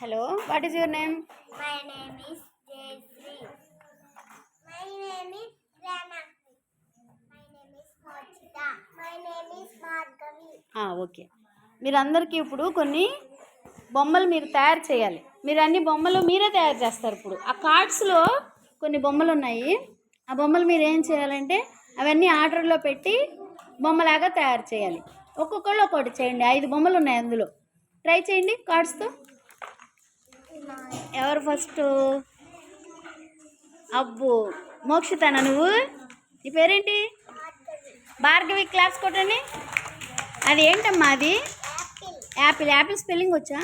Hello, what is your name? My name is Jayashree. My name is Rana. My name is Mochita. My name is Bhargavi. Okay. మీరందరికీ ఇప్పుడు కొన్ని బొమ్మలు మీరు తయారు చేయాలి. మీరు అన్ని బొమ్మలు మీరే తయారు చేస్తారు. ఇప్పుడు ఆ కార్డ్స్లో కొన్ని బొమ్మలు ఉన్నాయి. ఆ బొమ్మలు మీరు ఏం చేయాలంటే అవన్నీ ఆర్డర్లో పెట్టి బొమ్మలాగా తయారు చేయాలి. ఒక్కొక్కళ్ళు ఒక్కొక్కటి చేయండి. 5 బొమ్మలు ఉన్నాయి అందులో. ట్రై చేయండి కార్డ్స్తో. ఎవరు ఫస్ట్? అబ్బో, మోక్షితానా నువ్వు? నీ పేరేంటి? భార్గవి. క్లాస్ కొట్టండి. అది ఏంటమ్మా? అది యాపిల్. యాపిల్ స్పెల్లింగ్ వచ్చా?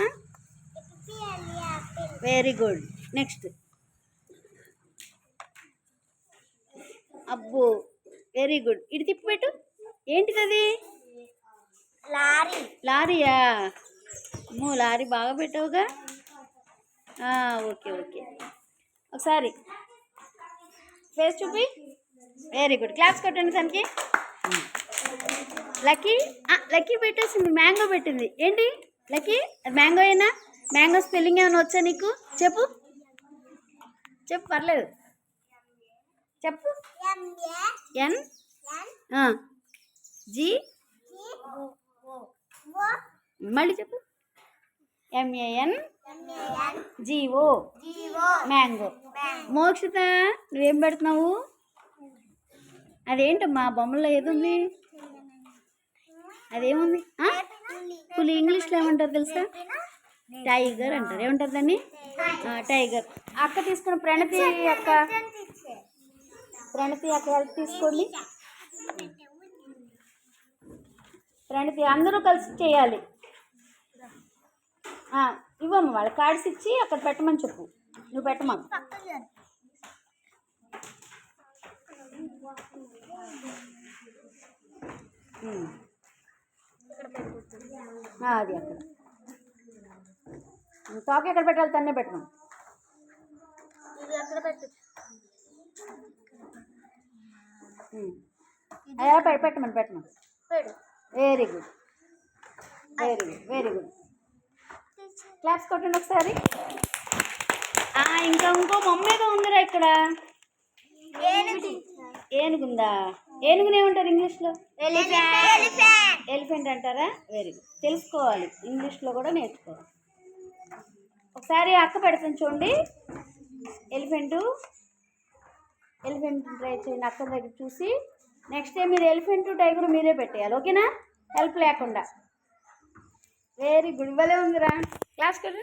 Very good. నెక్స్ట్. అబ్బో, వెరీ గుడ్. ఇటు తిప్పిపెట్టు. ఏంటిది అది? లారీ. లారీయా? అమ్మో, లారీ బాగా పెట్టావుగా. Okay okay. ఒకసారి ఫేస్ చూపి. Very good. క్లాప్స్ కొట్టండి తనకి. లక్కీ. లక్కీ పెట్టేసింది. మ్యాంగో పెట్టింది. ఏంటి లక్కీ? అది మ్యాంగో అయినా? మ్యాంగో స్పెల్లింగ్ ఏమైనా వచ్చా నీకు? చెప్పు చెప్పు, పర్లేదు చెప్పు. ఎన్ జీ. మళ్ళీ చెప్పు. MAN GO. మ్యాంగో. మోక్షిత, నువ్వేం పెడుతున్నావు? అదేంటమ్మా బొమ్మలో ఏదుంది? అదేముంది? పులి ఇంగ్లీష్లో ఏమంటారు తెలుసా? టైగర్ అంటారు. ఏమంటారు దాన్ని? టైగర్. అక్క తీసుకున్న ప్రణతి అక్క హెల్ప్ తీసుకోండి. ప్రణతి అందరూ కలిసి చేయాలి. ఇవ్వమ్మ వాళ్ళ కార్డ్స్ ఇచ్చి అక్కడ పెట్టమని చెప్పు. నువ్వు పెట్టమా? అది అక్కడ తోక ఎక్కడ పెట్టాలి? తన్నే పెట్టమా. అలా పెట్టమని. Very good. Very good. Claps కొట్టండి ఒకసారి. ఇంకో బొమ్మ ఏదో ఉందిరా ఇక్కడ. ఏనుగుందా? ఏనుగుని ఏమంటారు ఇంగ్లీష్లో? ఎలిఫెంట్ అంటారా? Very good. తెలుసుకోవాలి, ఇంగ్లీష్లో కూడా నేర్చుకోవాలి. ఒకసారి అక్క పెడుతుంది చూడండి. ఎలిఫెంట్ ట్రై చేయండి అక్క దగ్గర చూసి. నెక్స్ట్ టైం మీరు ఎలిఫెంట్ టైగర్ మీరే పెట్టేయాలి. ఓకేనా? హెల్ప్ లేకుండా. Very good. ఇవ్వలే ఉందిరా. క్లాస్ కదా.